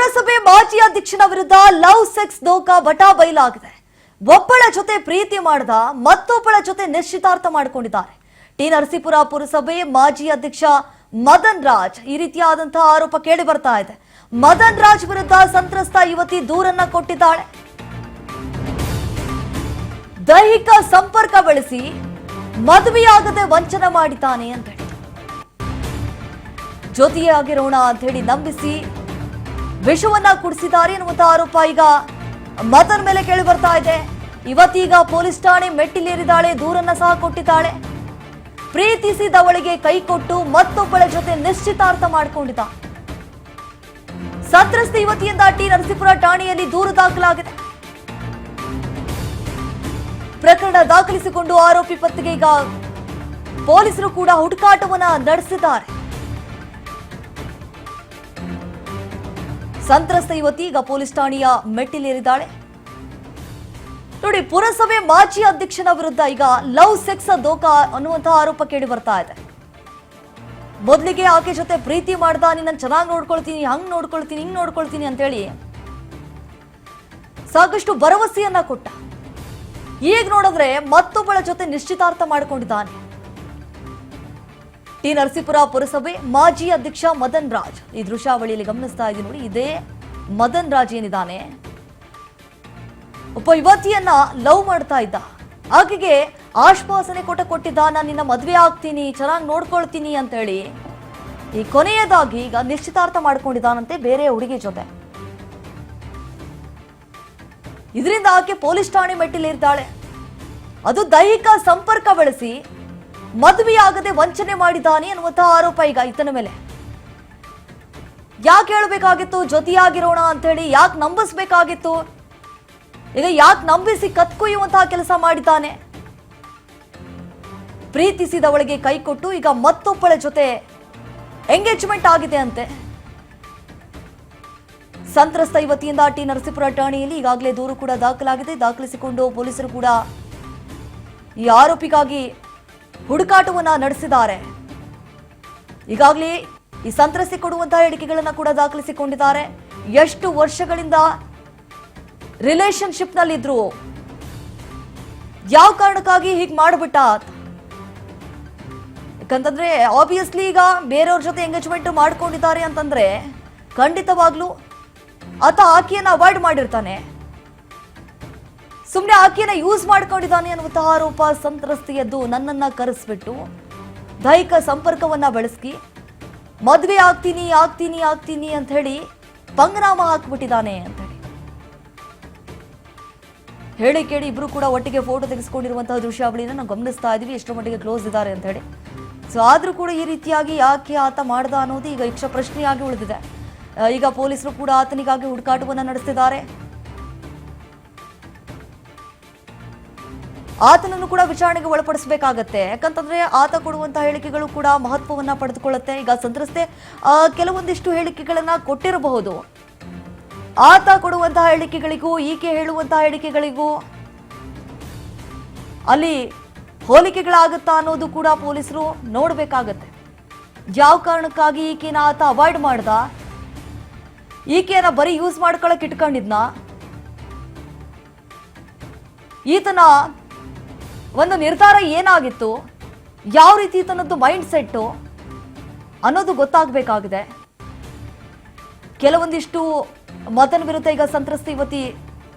ಪುರಸಭೆ ಮಾಜಿ ಅಧ್ಯಕ್ಷನ ವಿರುದ್ಧ ಲವ್ ಸೆಕ್ಸ್ ದೋಖಾ ಬಟಾ ಬಯಲಾಗಿದೆ. ಒಬ್ಬಳ ಜೊತೆ ಪ್ರೀತಿ ಮಾಡದ ಮತ್ತೊಬ್ಬಳ ಜೊತೆ ನಿಶ್ಚಿತಾರ್ಥ ಮಾಡಿಕೊಂಡಿದ್ದಾರೆ. ಟಿ ನರಸೀಪುರ ಪುರಸಭೆ ಮಾಜಿ ಅಧ್ಯಕ್ಷ ಮದನ್ ರಾಜ್ ಈ ರೀತಿಯಾದಂತಹ ಆರೋಪ ಕೇಳಿ ಬರ್ತಾ ಇದೆ. ಮದನ್ ರಾಜ್ ವಿರುದ್ಧ ಸಂತ್ರಸ್ತ ಯುವತಿ ದೂರನ್ನ ಕೊಟ್ಟಿದ್ದಾಳೆ. ದೈಹಿಕ ಸಂಪರ್ಕ ಬೆಳೆಸಿ ಮದುವೆಯಾಗದೆ ವಂಚನೆ ಮಾಡಿದ್ದಾನೆ ಅಂತ ಹೇಳಿ, ಜೊತೆಯಾಗಿರೋಣ ಅಂತ ಹೇಳಿ ನಂಬಿಸಿ ವಿಷವನ್ನ ಕುಡಿಸಿದ್ದಾರೆ ಎನ್ನುವಂತಹ ಆರೋಪ ಈಗ ಮದನ್ ಮೇಲೆ ಕೇಳಿ ಬರ್ತಾ ಇದೆ. ಇವತ್ತೀಗ ಪೊಲೀಸ್ ಠಾಣೆ ಮೆಟ್ಟಿಲೇರಿದ್ದಾಳೆ, ದೂರನ್ನ ಸಹ ಕೊಟ್ಟಿದ್ದಾಳೆ. ಪ್ರೀತಿಸಿದವಳಿಗೆ ಕೈ ಕೊಟ್ಟು ಮತ್ತೊಬ್ಬಳ ಜೊತೆ ನಿಶ್ಚಿತಾರ್ಥ ಮಾಡಿಕೊಂಡಿದ್ದ ಸಂತ್ರಸ್ತ ಯುವತಿಯಿಂದ ಟಿ ನರಸೀಪುರ ಠಾಣೆಯಲ್ಲಿ ದೂರು ದಾಖಲಾಗಿದೆ. ಪ್ರಕರಣ ದಾಖಲಿಸಿಕೊಂಡು ಆರೋಪಿ ಪತ್ತೆಗೆ ಈಗ ಪೊಲೀಸರು ಕೂಡ ಹುಡುಕಾಟವನ್ನ ನಡೆಸಿದ್ದಾರೆ. ಸಂತ್ರಸ್ತ ಯುವತಿ ಈಗ ಪೊಲೀಸ್ ಠಾಣೆಯ ಮೆಟ್ಟಿಲೇರಿದ್ದಾಳೆ. ನೋಡಿ, ಪುರಸಭೆ ಮಾಜಿ ಅಧ್ಯಕ್ಷನ ವಿರುದ್ಧ ಈಗ ಲವ್ ಸೆಕ್ಸ್ ದೋಖಾ ಅನ್ನುವಂತಹ ಆರೋಪ ಕೇಳಿ ಬರ್ತಾ ಇದೆ. ಮೊದಲಿಗೆ ಆಕೆ ಜೊತೆ ಪ್ರೀತಿ ಮಾಡ್ದ, ನಿನ್ನ ಚೆನ್ನಾಗಿ ನೋಡ್ಕೊಳ್ತೀನಿ, ಹಂಗ್ ನೋಡ್ಕೊಳ್ತೀನಿ, ಹಿಂಗ್ ನೋಡ್ಕೊಳ್ತೀನಿ ಅಂತ ಹೇಳಿ ಸಾಕಷ್ಟು ಭರವಸೆಯನ್ನ ಕೊಟ್ಟ. ಈಗ ನೋಡಿದ್ರೆ ಮತ್ತೊಬ್ಬಳ ಜೊತೆ ನಿಶ್ಚಿತಾರ್ಥ ಮಾಡಿಕೊಂಡಿದ್ದಾನೆ. ಟಿ ನರಸೀಪುರ ಪುರಸಭೆ ಮಾಜಿ ಅಧ್ಯಕ್ಷ ಮದನ್ ರಾಜ್. ಈ ದೃಶ್ಯಾವಳಿಯಲ್ಲಿ ಗಮನಿಸ್ತಾ ಇದ್ದೀನಿ ನೋಡಿ, ಇದೇ ಮದನ್ ರಾಜ್ ಏನಿದ್ದಾನೆ, ಒಬ್ಬ ಯುವತಿಯನ್ನ ಲವ್ ಮಾಡ್ತಾ ಇದ್ದ. ಆಕೆಗೆ ಆಶ್ವಾಸನೆ ಕೊಟ್ಟಿದ್ದ, ನಾನು ನಿನ್ನ ಮದುವೆ ಆಗ್ತೀನಿ, ಚೆನ್ನಾಗಿ ನೋಡ್ಕೊಳ್ತೀನಿ ಅಂತ ಹೇಳಿ. ಈ ಕೊನೆಯದಾಗಿ ಈಗ ನಿಶ್ಚಿತಾರ್ಥ ಮಾಡ್ಕೊಂಡಿದ್ದಾನಂತೆ ಬೇರೆ ಹುಡುಗಿ ಜೊತೆ. ಇದರಿಂದ ಆಕೆ ಪೊಲೀಸ್ ಠಾಣೆ ಮೆಟ್ಟಿಲೇರಿದ್ದಾಳೆ. ಅದು ದೈಹಿಕ ಸಂಪರ್ಕ ಬೆಳೆಸಿ ಮದುವೆಯಾಗದೆ ವಂಚನೆ ಮಾಡಿದ್ದಾನೆ ಅನ್ನುವಂತಹ ಆರೋಪ ಈಗ ಈತನ ಮೇಲೆ. ಯಾಕೆ ಹೇಳಬೇಕಾಗಿತ್ತು ಜೊತೆಯಾಗಿರೋಣ ಅಂತ ಹೇಳಿ? ಯಾಕೆ ನಂಬಿಸ್ಬೇಕಾಗಿತ್ತು? ಈಗ ಯಾಕೆ ನಂಬಿಸಿ ಕತ್ಕೊಯ್ಯುವಂತಹ ಕೆಲಸ ಮಾಡಿದ್ದಾನೆ? ಪ್ರೀತಿಸಿದವಳಿಗೆ ಕೈ ಕೊಟ್ಟು ಈಗ ಮತ್ತೊಬ್ಬಳ ಜೊತೆ ಎಂಗೇಜ್ಮೆಂಟ್ ಆಗಿದೆ ಅಂತೆ. ಸಂತ್ರಸ್ತ ಯುವತಿಯಿಂದ ಟಿ ನರಸೀಪುರ ಠಾಣೆಯಲ್ಲಿ ಈಗಾಗಲೇ ದೂರು ಕೂಡ ದಾಖಲಾಗಿದೆ. ದಾಖಲಿಸಿಕೊಂಡು ಪೊಲೀಸರು ಕೂಡ ಈ ಆರೋಪಿಗಾಗಿ ಹುಡುಕಾಟವನ್ನ ನಡೆಸಿದ್ದಾರೆ. ಈಗಾಗಲೇ ಈ ಸಂತ್ರಸ್ತೆ ಕೊಡುವಂತಹ ಹೇಳಿಕೆಗಳನ್ನ ಕೂಡ ದಾಖಲಿಸಿಕೊಂಡಿದ್ದಾರೆ. ಎಷ್ಟು ವರ್ಷಗಳಿಂದ ರಿಲೇಶನ್ಶಿಪ್ ನಲ್ಲಿದ್ರು, ಯಾವ ಕಾರಣಕ್ಕಾಗಿ ಹೀಗೆ ಮಾಡಿಬಿಟ್ಟ? ಯಾಕಂತಂದ್ರೆ ಆಬ್ವಿಯಸ್ಲಿ ಈಗ ಬೇರೆಯವ್ರ ಜೊತೆ ಎಂಗೇಜ್ಮೆಂಟ್ ಮಾಡ್ಕೊಂಡಿದ್ದಾರೆ ಅಂತಂದ್ರೆ ಖಂಡಿತವಾಗ್ಲೂ ಆತ ಆಕೆಯನ್ನ ಅವಾಯ್ಡ್ ಮಾಡಿರ್ತಾನೆ, ಸುಮ್ಮನೆ ಆಕೆಯನ್ನ ಯೂಸ್ ಮಾಡ್ಕೊಂಡಿದ್ದಾನೆ ಅನ್ನುವಂತಹ ಆರೋಪ ಸಂತ್ರಸ್ತೆಯದ್ದು. ನನ್ನನ್ನ ಕರೆಸ್ಬಿಟ್ಟು ದೈಹಿಕ ಸಂಪರ್ಕವನ್ನ ಬೆಳೆಸಿ ಮದುವೆ ಆಗ್ತೀನಿ ಆಗ್ತೀನಿ ಆಗ್ತೀನಿ ಅಂತ ಹೇಳಿ ಪಂಗನಾಮ ಹಾಕ್ಬಿಟ್ಟಿದ್ದಾನೆ ಅಂತ ಹೇಳಿ ಕೇಳಿ ಇಬ್ರು ಕೂಡ ಒಟ್ಟಿಗೆ ಫೋಟೋ ತೆಗೆಸ್ಕೊಂಡಿರುವಂತಹ ದೃಶ್ಯಾವಳಿನ ನಾವು ಗಮನಿಸ್ತಾ ಇದೀವಿ, ಎಷ್ಟರ ಮಟ್ಟಿಗೆ ಕ್ಲೋಸ್ ಇದ್ದಾರೆ ಅಂತ ಹೇಳಿ. ಸೊ ಆದ್ರೂ ಕೂಡ ಈ ರೀತಿಯಾಗಿ ಯಾಕೆ ಆತ ಮಾಡ್ದ ಅನ್ನೋದು ಈಗ ಯಕ್ಷ ಪ್ರಶ್ನೆಯಾಗಿ ಉಳಿದಿದೆ. ಈಗ ಪೊಲೀಸರು ಕೂಡ ಆತನಿಗಾಗಿ ಹುಡುಕಾಟವನ್ನ ನಡೆಸಿದ್ದಾರೆ. ಆತನನ್ನು ಕೂಡ ವಿಚಾರಣೆಗೆ ಒಳಪಡಿಸಬೇಕಾಗತ್ತೆ. ಯಾಕಂತಂದ್ರೆ ಆತ ಕೊಡುವಂತಹ ಹೇಳಿಕೆಗಳು ಕೂಡ ಮಹತ್ವವನ್ನ ಪಡೆದುಕೊಳ್ಳುತ್ತೆ. ಈಗ ಸಂತ್ರಸ್ತೆ ಕೆಲವೊಂದಿಷ್ಟು ಹೇಳಿಕೆಗಳನ್ನ ಕೊಟ್ಟಿರಬಹುದು. ಆತ ಕೊಡುವಂತಹ ಹೇಳಿಕೆಗಳಿಗೂ ಈಕೆ ಹೇಳುವಂತಹ ಹೇಳಿಕೆಗಳಿಗೂ ಅಲ್ಲಿ ಹೋಲಿಕೆಗಳಾಗುತ್ತಾ ಅನ್ನೋದು ಕೂಡ ಪೊಲೀಸರು ನೋಡ್ಬೇಕಾಗತ್ತೆ. ಯಾವ ಕಾರಣಕ್ಕಾಗಿ ಈಕೆನ ಆತ ಅವಾಯ್ಡ್ ಮಾಡ್ದ? ಈಕೆಯನ್ನ ಬರೀ ಯೂಸ್ ಮಾಡ್ಕೊಳಕ್ ಇಟ್ಕೊಂಡಿದ್ನ? ಈತನ ಒಂದು ನಿರ್ಧಾರ ಏನಾಗಿತ್ತು? ಯಾವ ರೀತಿ ಈತನದ್ದು ಮೈಂಡ್ ಸೆಟ್ಟು ಅನ್ನೋದು ಗೊತ್ತಾಗಬೇಕಾಗಿದೆ. ಕೆಲವೊಂದಿಷ್ಟು ಮದನ್ ವಿರುದ್ಧ ಈಗ ಸಂತ್ರಸ್ತ ಯುವತಿ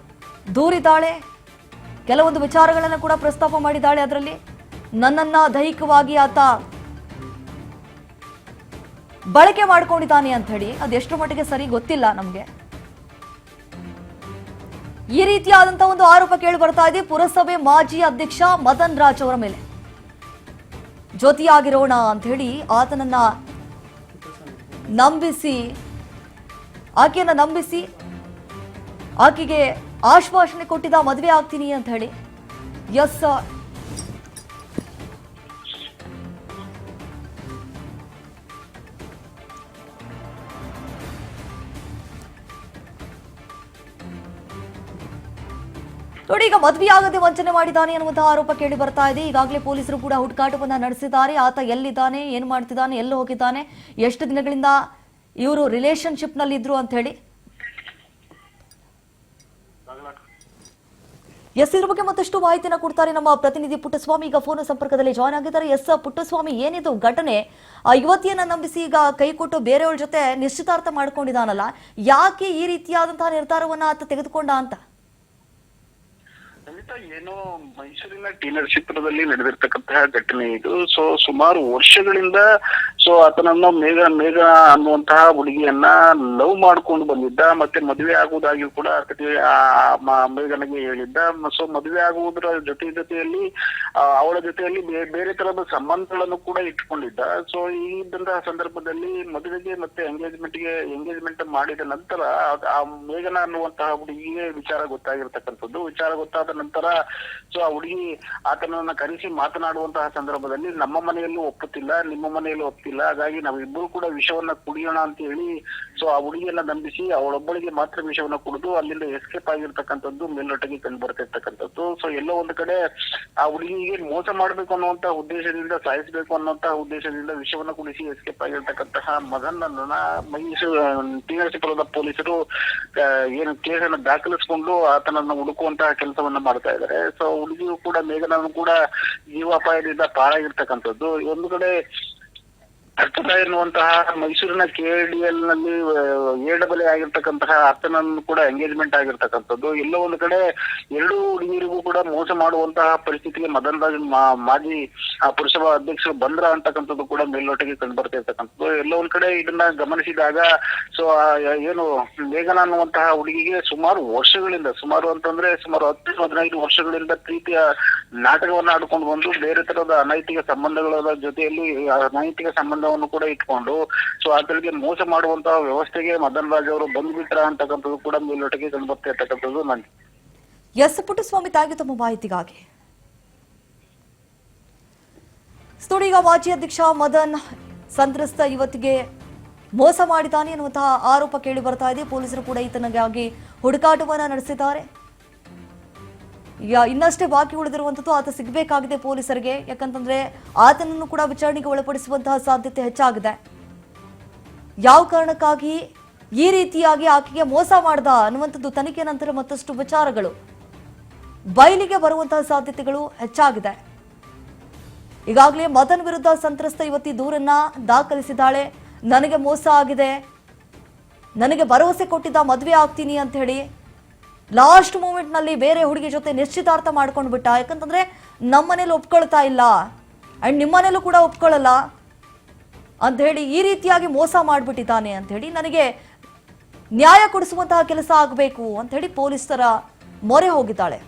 ದೂರಿದ್ದಾಳೆ. ಕೆಲವೊಂದು ವಿಚಾರಗಳನ್ನು ಕೂಡ ಪ್ರಸ್ತಾಪ ಮಾಡಿದ್ದಾಳೆ. ಅದರಲ್ಲಿ ನನ್ನನ್ನ ದೈಹಿಕವಾಗಿ ಆತ ಬಳಕೆ ಮಾಡ್ಕೊಂಡಿದ್ದಾನೆ ಅಂತ ಹೇಳಿ, ಅದೆಷ್ಟು ಮಟ್ಟಿಗೆ ಸರಿ ಗೊತ್ತಿಲ್ಲ ನಮ್ಗೆ. ಈ ರೀತಿಯಾದಂತಹ ಒಂದು ಆರೋಪ ಕೇಳಿ ಬರ್ತಾ ಇದೆ ಪುರಸಭೆ ಮಾಜಿ ಅಧ್ಯಕ್ಷ ಮದನ್ ರಾಜ್ ಅವರ ಮೇಲೆ. ಜೊತೆಯಾಗಿರೋಣ ಅಂತ ಹೇಳಿ ಆತನನ್ನ ನಂಬಿಸಿ, ಆಕೆಯನ್ನ ನಂಬಿಸಿ ಆಕೆಗೆ ಆಶ್ವಾಸನೆ ಕೊಟ್ಟಿದ್ದ, ಮದುವೆ ಆಗ್ತೀನಿ ಅಂತ ಹೇಳಿ. ಎಸ್, ನೋಡಿ, ಈಗ ಮದುವೆ ಆಗದೆ ವಂಚನೆ ಮಾಡಿದ್ದಾನೆ ಅನ್ನುವಂತಹ ಆರೋಪ ಕೇಳಿ ಬರ್ತಾ ಇದೆ. ಈಗಾಗಲೇ ಪೊಲೀಸರು ಕೂಡ ಹುಡುಕಾಟವನ್ನ ನಡೆಸಿದ್ದಾರೆ. ಆತ ಎಲ್ಲಿದ್ದಾನೆ, ಏನ್ ಮಾಡ್ತಿದ್ದಾನೆ, ಎಲ್ಲಿ ಹೋಗಿದ್ದಾನೆ, ಎಷ್ಟು ದಿನಗಳಿಂದ ಇವರು ರಿಲೇಶನ್ಶಿಪ್ ನಲ್ಲಿ ಇದ್ರು ಅಂತ ಹೇಳಿ ಎಸ್, ಇದ್ರ ಬಗ್ಗೆ ಮತ್ತಷ್ಟು ಮಾಹಿತಿನ ಕೊಡ್ತಾರೆ ನಮ್ಮ ಪ್ರತಿನಿಧಿ ಪುಟ್ಟಸ್ವಾಮಿ. ಈಗ ಫೋನ್ ಸಂಪರ್ಕದಲ್ಲಿ ಜಾಯ್ನ್ ಆಗಿದ್ದಾರೆ. ಎಸ್ ಪುಟ್ಟಸ್ವಾಮಿ, ಏನಿದು ಘಟನೆ? ಯುವತಿಯನ್ನ ನಂಬಿಸಿ ಈಗ ಕೈ ಕೊಟ್ಟು ಬೇರೆಯವ್ರ ಜೊತೆ ನಿಶ್ಚಿತಾರ್ಥ ಮಾಡ್ಕೊಂಡಿದ್ದಾನಲ್ಲ, ಯಾಕೆ ಈ ರೀತಿಯಾದಂತಹ ನಿರ್ಧಾರವನ್ನ ಆತ ತೆಗೆದುಕೊಂಡ ಅಂತ? ಏನೋ ಮೈಸೂರಿನ ಟಿ ನರಸೀಪುರದಲ್ಲಿ ನಡೆದಿರ್ತಕ್ಕಂತಹ ಘಟನೆ ಇದು. ಸುಮಾರು ವರ್ಷಗಳಿಂದ ಆತನನ್ನ ಮೇಘ ಅನ್ನುವಂತಹ ಹುಡುಗಿಯನ್ನ ಲವ್ ಮಾಡ್ಕೊಂಡು ಬಂದಿದ್ದ. ಮತ್ತೆ ಮದುವೆ ಆಗುವುದಾಗಿ ಕೂಡ ಮೇಘನಿಗೆ ಹೇಳಿದ್ದ. ಮದುವೆ ಆಗುವುದರ ಜೊತೆಯಲ್ಲಿ ಅವಳ ಜೊತೆಯಲ್ಲಿ ಬೇರೆ ತರದ ಸಂಬಂಧಗಳನ್ನು ಕೂಡ ಇಟ್ಕೊಂಡಿದ್ದ. ಈ ಇದ್ದಂತಹ ಸಂದರ್ಭದಲ್ಲಿ ಮದುವೆಗೆ ಮತ್ತೆ ಎಂಗೇಜ್ಮೆಂಟ್ ಮಾಡಿದ ನಂತರ ಆ ಮೇಘನ ಅನ್ನುವಂತಹ ಹುಡುಗಿಗೆ ವಿಚಾರ ಗೊತ್ತಾಗಿರ್ತಕ್ಕಂಥದ್ದು. ವಿಚಾರ ಗೊತ್ತಾದ ನಂತರ ಆ ಹುಡುಗಿ ಆತನನ್ನ ಕರೆಸಿ ಮಾತನಾಡುವಂತಹ ಸಂದರ್ಭದಲ್ಲಿ ನಮ್ಮ ಮನೆಯಲ್ಲೂ ಒಪ್ಪುತ್ತಿಲ್ಲ, ನಿಮ್ಮ ಮನೆಯಲ್ಲೂ ಒಪ್ಪಿಲ್ಲ, ಹಾಗಾಗಿ ನಾವಿಬ್ಬರು ಕೂಡ ವಿಷವನ್ನ ಕುಡಿಯೋಣ ಅಂತ ಹೇಳಿ ಆ ಹುಡುಗಿಯನ್ನ ನಂಬಿಸಿ ಅವಳೊಬ್ಬಳಿಗೆ ಮಾತ್ರ ವಿಷವನ್ನ ಕುಡಿದು ಅಲ್ಲಿಂದ ಎಸ್ಕೇಪ್ ಆಗಿರ್ತಕ್ಕಂಥದ್ದು ಮೇಲ್ನೋಟಕ್ಕೆ ಕಂಡು ಬರ್ತಿರ್ತಕ್ಕಂಥದ್ದು. ಎಲ್ಲೋ ಒಂದು ಕಡೆ ಆ ಹುಡುಗಿಗೆ ಮೋಸ ಮಾಡ್ಬೇಕು ಅನ್ನುವಂತಹ ಉದ್ದೇಶದಿಂದ, ಸಾಯಿಸಬೇಕು ಅನ್ನುವಂತಹ ಉದ್ದೇಶದಿಂದ ವಿಷವನ್ನ ಕುಡಿಸಿ ಎಸ್ಕೇಪ್ ಆಗಿರ್ತಕ್ಕಂತಹ ಮದನನ್ನ ಮೈಸೂರು ಟಿ ನರಸೀಪುರದ ಪೊಲೀಸರು ಏನು ಕೇಸನ್ನು ದಾಖಲಿಸಿಕೊಂಡು ಆತನನ್ನ ಹುಡುಕುವಂತಹ ಕೆಲಸವನ್ನ ಮಾಡ್ತಾ ಇದ್ದಾರೆ. ಹುಡುಗಿಯು ಕೂಡ ಮೇಘನನ್ನು ಕೂಡ ಜೀವಾಪಾಯದಿಂದ ಪಾರಾಗಿರ್ತಕ್ಕಂಥದ್ದು. ಒಂದು ಕಡೆ ಅರ್ಥದ ಎನ್ನುವಂತಹ ಮೈಸೂರಿನ KDL ನಲ್ಲಿ ಏಡಬಲೆ ಆಗಿರ್ತಕ್ಕಂತಹ ಅರ್ಥನನ್ನು ಕೂಡ ಎಂಗೇಜ್ಮೆಂಟ್ ಆಗಿರ್ತಕ್ಕಂಥದ್ದು. ಎಲ್ಲೋ ಒಂದು ಕಡೆ ಎರಡು ಹುಡುಗಿಯರಿಗೂ ಕೂಡ ಮೋಸ ಮಾಡುವಂತಹ ಪರಿಸ್ಥಿತಿಗೆ ಮದನ್ ರಾಜ್ ಮಾಜಿ ಪುರಸಭಾ ಅಧ್ಯಕ್ಷರು ಬಂದ್ರ ಅಂತಕ್ಕಂಥದ್ದು ಕೂಡ ಮೇಲ್ನೋಟಕ್ಕೆ ಕಂಡು ಬರ್ತಿರ್ತಕ್ಕಂಥದ್ದು. ಎಲ್ಲೋ ಒಂದ್ ಕಡೆ ಇದನ್ನ ಗಮನಿಸಿದಾಗ ಏನು ಮೇಘನ ಅನ್ನುವಂತಹ ಹುಡುಗಿಗೆ ಸುಮಾರು ಅಂತಂದ್ರೆ ಸುಮಾರು 10-15 ವರ್ಷಗಳಿಂದ ಪ್ರೀತಿಯ ನಾಟಕವನ್ನ ಆಡ್ಕೊಂಡು ಬಂದು ಬೇರೆ ತರದ ಅನೈತಿಕ ಸಂಬಂಧಗಳ ಜೊತೆಯಲ್ಲಿ ಅನೈತಿಕ ಸಂಬಂಧವನ್ನು ಕೂಡ ಇಟ್ಕೊಂಡು ಆತಳಿಗೆ ಮೋಸ ಮಾಡುವಂತಹ ವ್ಯವಸ್ಥೆಗೆ ಮದನ್ ರಾಜ್ ಅವರು ಬಂದ್ಬಿಟ್ರ ಅಂತಕ್ಕಂಥದ್ದು ಕೂಡ ಮೇಲ್ನೋಟಕ್ಕೆ ಕಂಡು ಬರ್ತಾ ಇರ್ತಕ್ಕಂಥದ್ದು. ನನ್ಗೆ ಎಸ್ ಪುಟ್ಟಸ್ವಾಮಿ, ತಾಗಿ ತಮ್ಮ ಮಾಹಿತಿಗಾಗಿ. ಈಗ ಮಾಜಿ ಅಧ್ಯಕ್ಷ ಮದನ್ ಸಂತ್ರಸ್ತ ಯುವತಿಗೆ ಮೋಸ ಮಾಡಿದ್ದಾನೆ ಎನ್ನುವಂತಹ ಆರೋಪ ಕೇಳಿ ಬರ್ತಾ ಇದೆ. ಪೊಲೀಸರು ಕೂಡ ಈತನಿಗಾಗಿ ಹುಡುಕಾಟವನ್ನ ನಡೆಸಿದ್ದಾರೆ. ಇನ್ನಷ್ಟೇ ಬಾಕಿ ಉಳಿದಿರುವಂತದ್ದು ಆತ ಸಿಗಬೇಕಾಗಿದೆ ಪೊಲೀಸರಿಗೆ. ಯಾಕಂತಂದ್ರೆ ಆತನನ್ನು ಕೂಡ ವಿಚಾರಣೆಗೆ ಒಳಪಡಿಸುವಂತಹ ಸಾಧ್ಯತೆ ಹೆಚ್ಚಾಗಿದೆ. ಯಾವ ಕಾರಣಕ್ಕಾಗಿ ಈ ರೀತಿಯಾಗಿ ಆಕೆಗೆ ಮೋಸ ಮಾಡ್ದ ಅನ್ನುವಂಥದ್ದು ತನಿಖೆ ನಂತರ ಮತ್ತಷ್ಟು ವಿಚಾರಗಳು ಬಯಲಿಗೆ ಬರುವಂತಹ ಸಾಧ್ಯತೆಗಳು ಹೆಚ್ಚಾಗಿದೆ. ಈಗಾಗಲೇ ಮದನ್ ವಿರುದ್ಧ ಸಂತ್ರಸ್ತ ಯುವತಿ ದೂರನ್ನ ದಾಖಲಿಸಿದ್ದಾಳೆ. ನನಗೆ ಮೋಸ ಆಗಿದೆ, ನನಗೆ ಭರವಸೆ ಕೊಟ್ಟಿದ್ದ ಮದುವೆ ಆಗ್ತೀನಿ ಅಂತ ಹೇಳಿ ಲಾಸ್ಟ್ ಮೂಮೆಂಟ್ ನಲ್ಲಿ ಬೇರೆ ಹುಡುಗಿ ಜೊತೆ ನಿಶ್ಚಿತಾರ್ಥ ಮಾಡ್ಕೊಂಡು ಬಿಟ್ಟ. ಯಾಕಂತಂದ್ರೆ ನಮ್ಮನೇಲಿ ಒಪ್ಕೊಳ್ತಾ ಇಲ್ಲ ಅಂಡ್ ನಿಮ್ಮನೇಲೂ ಕೂಡ ಒಪ್ಕೊಳ್ಳಲ್ಲ ಅಂತ ಹೇಳಿ ಈ ರೀತಿಯಾಗಿ ಮೋಸ ಮಾಡ್ಬಿಟ್ಟಿದ್ದಾನೆ ಅಂತ ಹೇಳಿ ನನಗೆ ನ್ಯಾಯ ಕೊಡಿಸುವಂತಹ ಕೆಲಸ ಆಗಬೇಕು ಅಂತ ಹೇಳಿ ಪೊಲೀಸರ ಮೊರೆ ಹೋಗಿದ್ದಾಳೆ.